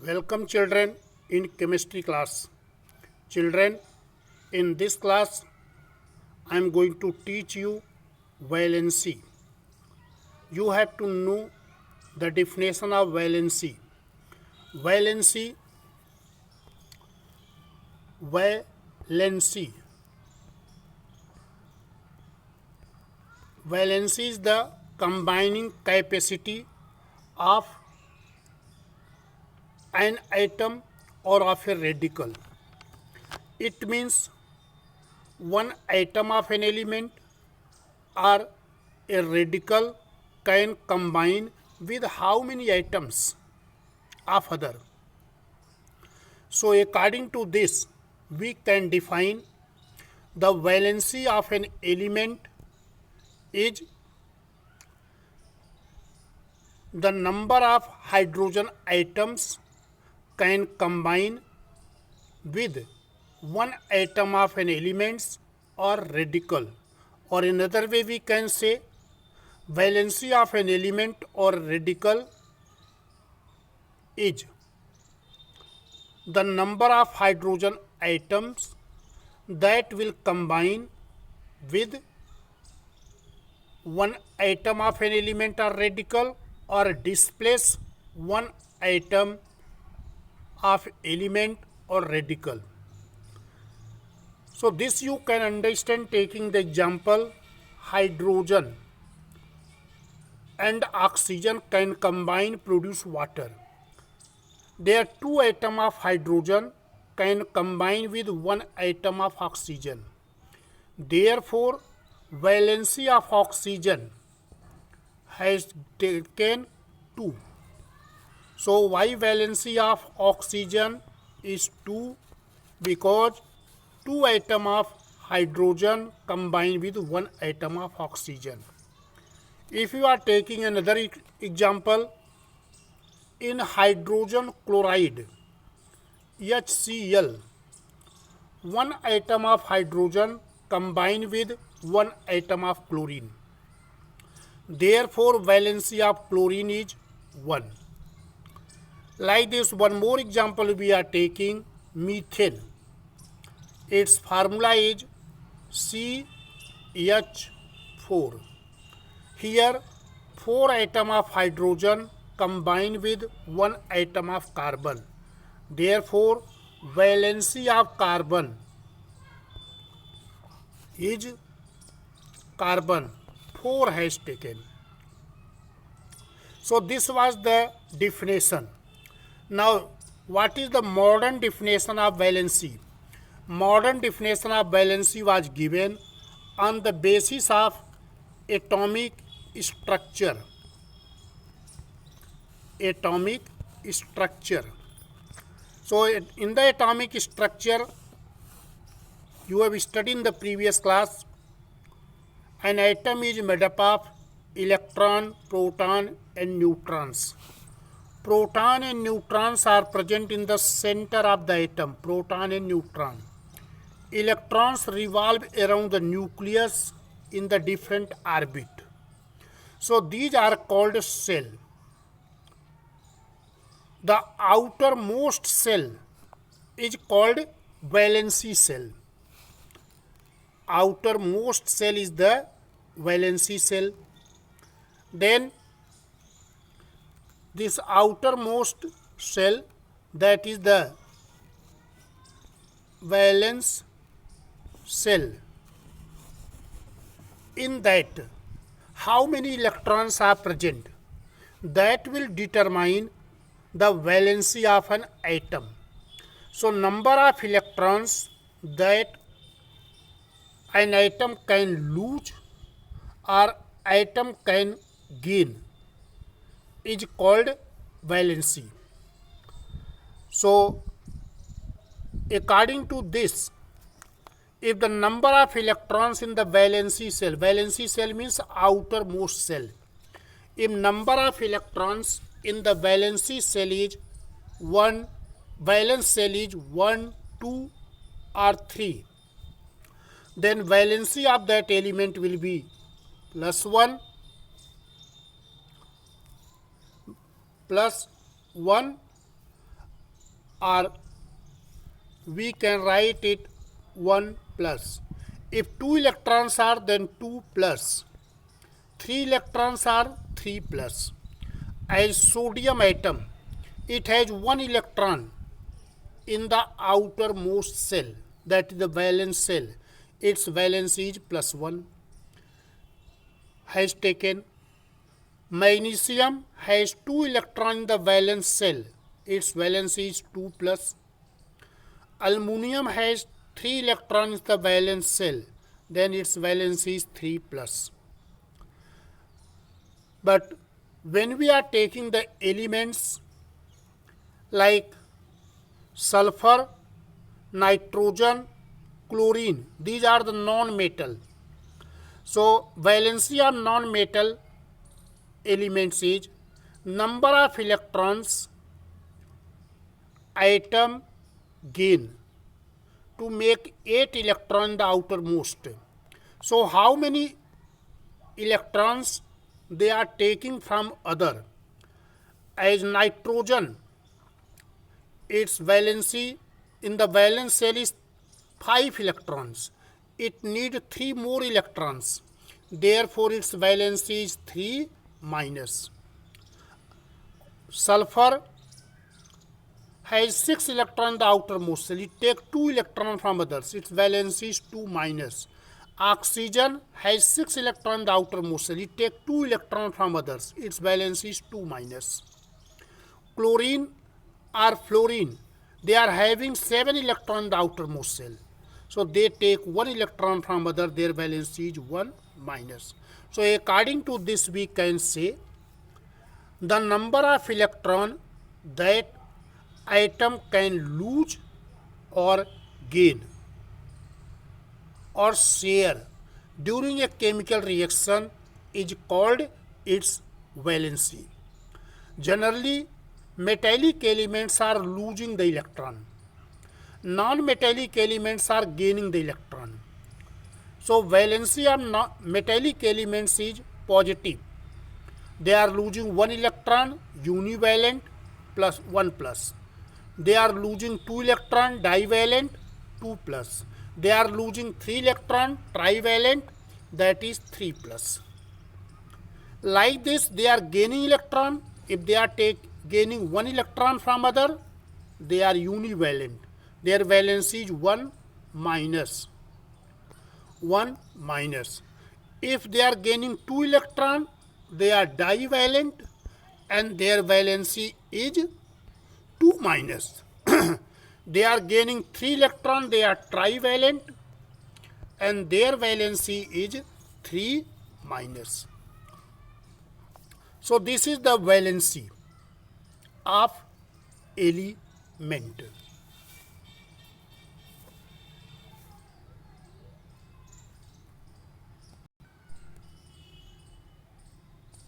Welcome children in chemistry class. Children, in this class I am going to teach you valency. You have to know the definition of valency. Valency, valency. Valency is the combining capacity of an atom or of a radical. It means one atom of an element or a radical can combine with how many atoms of other. So according to this, we can define the valency of an element is the number of hydrogen atoms can combine with one atom of an element or radical, or another way we can say valency of an element or radical is the number of hydrogen atoms that will combine with one atom of an element or radical or displace one atom of element or radical. So this you can understand taking the example hydrogen and oxygen can combine produce water. There two atoms of hydrogen can combine with one atom of oxygen. Therefore, valency of oxygen has taken 2. So why valency of oxygen is 2? Because two atoms of hydrogen combine with one atom of oxygen. If you are taking another example, in hydrogen chloride HCl, one atom of hydrogen combine with one atom of chlorine. Therefore, valency of chlorine is 1. Like this, one more example we are taking methane. Its formula is CH4. Here, 4 atoms of hydrogen combine with one atom of carbon. Therefore, valency of carbon is carbon 4 has taken. So this was the definition. Now, what is the modern definition of valency? Modern definition of valency was given on the basis of atomic structure. Atomic structure. So in the atomic structure, you have studied in the previous class, an atom is made up of electron, proton and neutrons. Proton and neutrons are present in the center of the atom, proton and neutron. Electrons revolve around the nucleus in the different orbit. So these are called shell. The outermost shell is called valency shell. Outermost shell is the valency shell. Then this outermost shell, that is the valence shell. In that, how many electrons are present? That will determine the valency of an atom. So number of electrons that an atom can lose or atom can gain is called valency. So according to this, if the number of electrons in the valency cell means outermost cell, if number of electrons in the valency cell is 1, valence cell is 1, 2 or 3, then valency of that element will be +1, +1 or we can write it 1 plus. If 2 electrons are, then 2 plus. 3 electrons are 3 plus. As sodium atom, it has 1 electron in the outermost cell, that is the valence shell. Its valence is plus 1. Has taken. Magnesium has 2 electrons in the valence shell. Its valence is 2 plus. Aluminium has 3 electrons in the valence shell. Then its valence is 3 plus. But when we are taking the elements like sulfur, nitrogen, chlorine, these are the non-metal. So valency of non-metal elements is number of electrons atom gain to make 8 electrons in the outermost. So how many electrons they are taking from other? As nitrogen, its valency in the valence shell is 5 electrons. It needs 3 more electrons. Therefore, its valency is 3 minus. Sulfur has 6 electrons in the outermost cell. It takes 2 electrons from others. Its valency is 2 minus. Oxygen has 6 electrons in the outermost cell. It takes 2 electrons from others. Its valency is 2 minus. Chlorine or fluorine, they are having 7 electrons in the outermost cell. So they take 1 electron from other. Their valency is 1 minus. So according to this, we can say the number of electron that atom can lose or gain or share during a chemical reaction is called its valency. Generally, metallic elements are losing the electron. Non-metallic elements are gaining the electron. So valency of metallic elements is positive. They are losing 1 electron, univalent, plus 1 plus. They are losing 2 electron, divalent, 2 plus. They are losing 3 electron, trivalent, that is 3 plus. Like this, they are gaining electron. If they are gaining 1 electron from other, they are univalent. Their valency is 1 minus. 1 minus. If they are gaining 2 electron, they are divalent and their valency is 2 minus. They are gaining 3 electron, they are trivalent and their valency is 3 minus. So this is the valency of element.